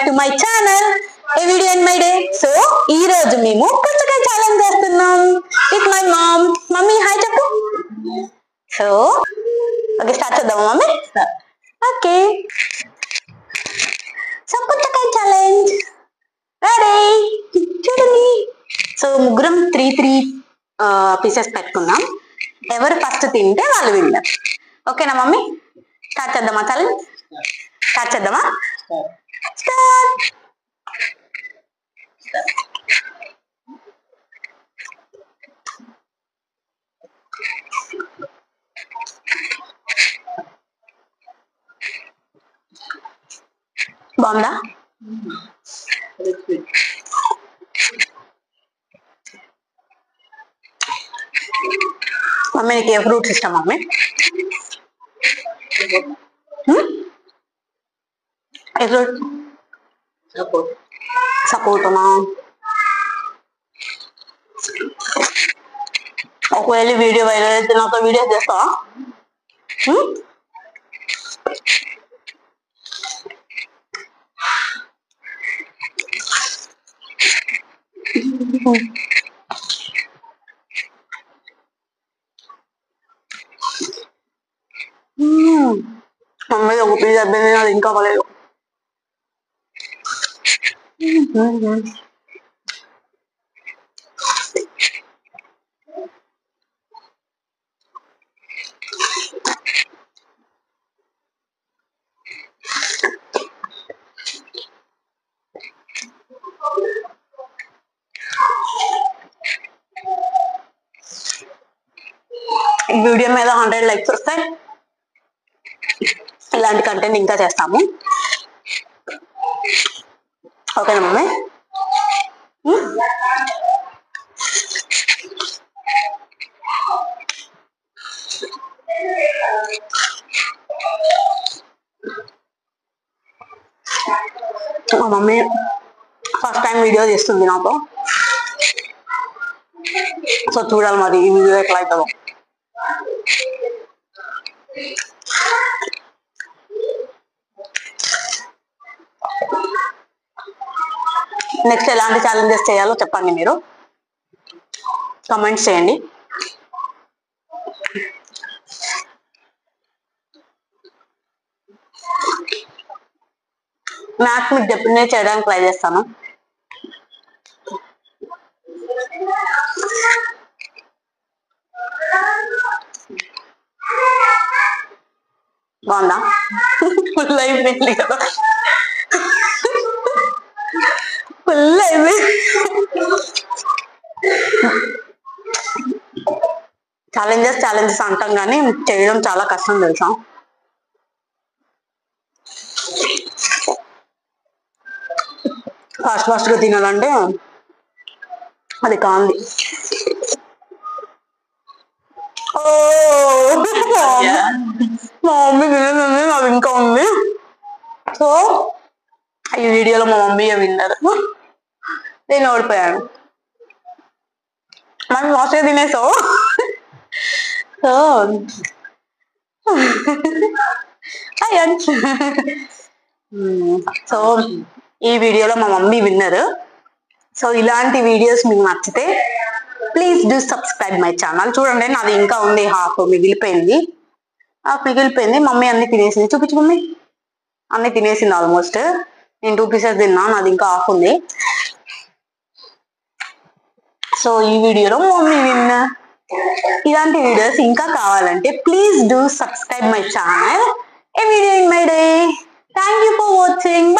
To my channel A video in my day. So ఈ రోజు మేము పుచ్చకాయ ఛాలెంజ్ చేస్తున్నాం with my mom. Mummy hi చెప్పు. సో ఓకే స్టార్ట్ చేద్దాం మమ్మీ. ఓకే సో పుచ్చకాయ ఛాలెంజ్ రెడీ చూడండి. సో ముగ్గురం త్రీ పీసెస్ పెట్టుకున్నాం. ఎవరు ఫస్ట్ తింటే వాళ్ళు విన్నారు. ఓకేనా మమ్మీ? స్టార్ట్ చేద్దామా ఛాలెంజ్? స్టార్ట్ చేద్దామా? స్టార్ట్. బాగుందా? మమ్మీ నీకు ఏ ఫ్రూట్స్ ఇష్టం మమ్మీ? ఏ ఫ్రూట్? సపోటనా? ఒకవేళ వీడియో వైరల్ అయితే నాతో వీడియో చేస్తావా? మమ్మీ ఒక పిజ్జా అయిపోయింది, అది ఇంకా అవ్వలేదు. ఈ వీడియో మీద 100 లైక్స్ వస్తాయి. ఇలాంటి కంటెంట్ ఇంకా చేస్తాము. ఓకేనా మమ్మీ? మా మమ్మీ ఫస్ట్ టైం వీడియో తీస్తుంది నాతో. సో చూడాలి మరి ఈ వీడియో ఎట్లా అవుతుందో. నెక్స్ట్ ఎలాంటి ఛాలెంజెస్ చేయాలో చెప్పండి, మీరు కామెంట్స్ చేయండి. మ్యాథ్స్ మీకు చెప్పిన చేయడానికి ట్రై చేస్తాను. బాగుందా? ఫుల్ అయిపోయింది కదా, ఫుల్ అయిపోయింది. ఛాలెంజెస్ అంటాం కానీ చేయడం చాలా కష్టం తెలుసా. ఫాస్ట్ గా తినాలంటే అది కాంది. మా మమ్మీ తినేది నాకు ఇంకా ఉంది. సో ఈ వీడియోలో మా మమ్మీ విన్నారు, నేను ఓడిపోయాను. మనం ఫాస్ట్గా తినేసావు. సో ఈ వీడియోలో మా మమ్మీ విన్నర్. సో ఇలాంటి వీడియోస్ మీకు నచ్చితే please do subscribe my channel. చూడండి నాది ఇంకా ఉంది, హాఫ్ మిగిలిపోయింది. మమ్మీ అన్ని తినేసింది. చూపించు మమ్మీ, అన్ని తినేసింది ఆల్మోస్ట్. నేను 2 పీసెస్ తిన్నా, నాది ఇంకా హాఫ్ ఉంది. సో ఈ వీడియోలో మమ్మీ విన్నర్. ఇలాంటి వీడియోస్ ఇంకా కావాలంటే please do subscribe my channel A video in my day. Thank you for watching.